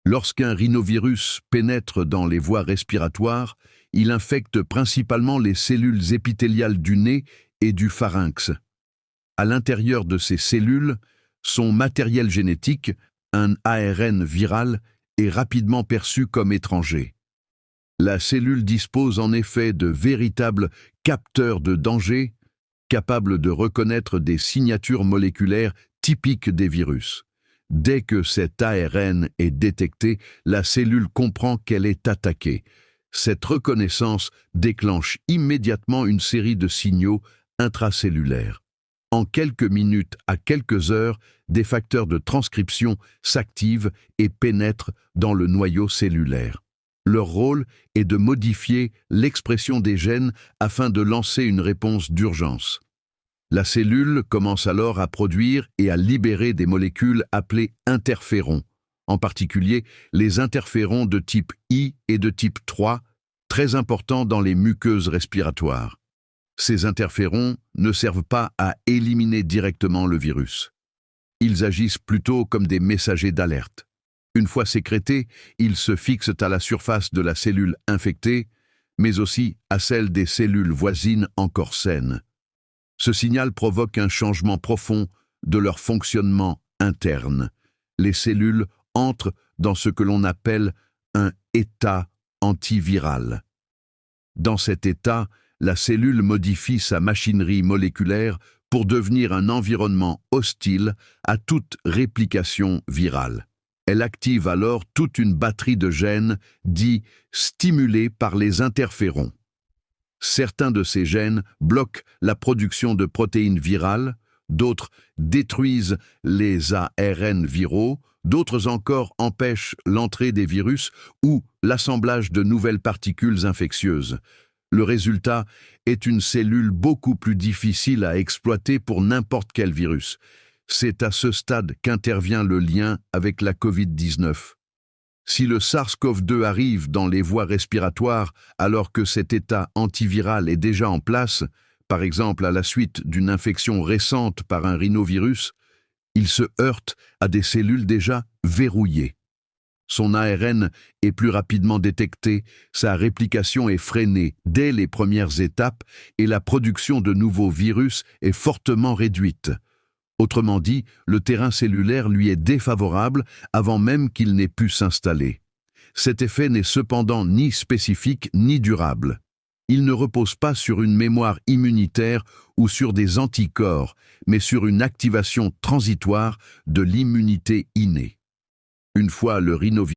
Lorsqu'un rhinovirus pénètre dans les voies respiratoires, il infecte principalement les cellules épithéliales du nez et du pharynx. À l'intérieur de ces cellules, son matériel génétique, un ARN viral, est rapidement perçu comme étranger. La cellule dispose en effet de véritables capteurs de danger, capables de reconnaître des signatures moléculaires typiques des virus. Dès que cet ARN est détecté, la cellule comprend qu'elle est attaquée. Cette reconnaissance déclenche immédiatement une série de signaux intracellulaires. En quelques minutes à quelques heures, des facteurs de transcription s'activent et pénètrent dans le noyau cellulaire. Leur rôle est de modifier l'expression des gènes afin de lancer une réponse d'urgence. La cellule commence alors à produire et à libérer des molécules appelées interférons, en particulier les interférons de type I et de type 3, très importants dans les muqueuses respiratoires. Ces interférons ne servent pas à éliminer directement le virus. Ils agissent plutôt comme des messagers d'alerte. Une fois sécrétés, ils se fixent à la surface de la cellule infectée, mais aussi à celle des cellules voisines encore saines. Ce signal provoque un changement profond de leur fonctionnement interne. Les cellules entrent dans ce que l'on appelle un état antiviral. Dans cet état, la cellule modifie sa machinerie moléculaire pour devenir un environnement hostile à toute réplication virale. Elle active alors toute une batterie de gènes dits stimulés par les interférons. Certains de ces gènes bloquent la production de protéines virales, d'autres détruisent les ARN viraux, d'autres encore empêchent l'entrée des virus ou l'assemblage de nouvelles particules infectieuses. Le résultat est une cellule beaucoup plus difficile à exploiter pour n'importe quel virus. C'est à ce stade qu'intervient le lien avec la Covid-19. Si le SARS-CoV-2 arrive dans les voies respiratoires alors que cet état antiviral est déjà en place, par exemple à la suite d'une infection récente par un rhinovirus, il se heurte à des cellules déjà verrouillées. Son ARN est plus rapidement détecté, sa réplication est freinée dès les premières étapes et la production de nouveaux virus est fortement réduite. Autrement dit, le terrain cellulaire lui est défavorable avant même qu'il n'ait pu s'installer. Cet effet n'est cependant ni spécifique ni durable. Il ne repose pas sur une mémoire immunitaire ou sur des anticorps, mais sur une activation transitoire de l'immunité innée. Une fois le rhinovirus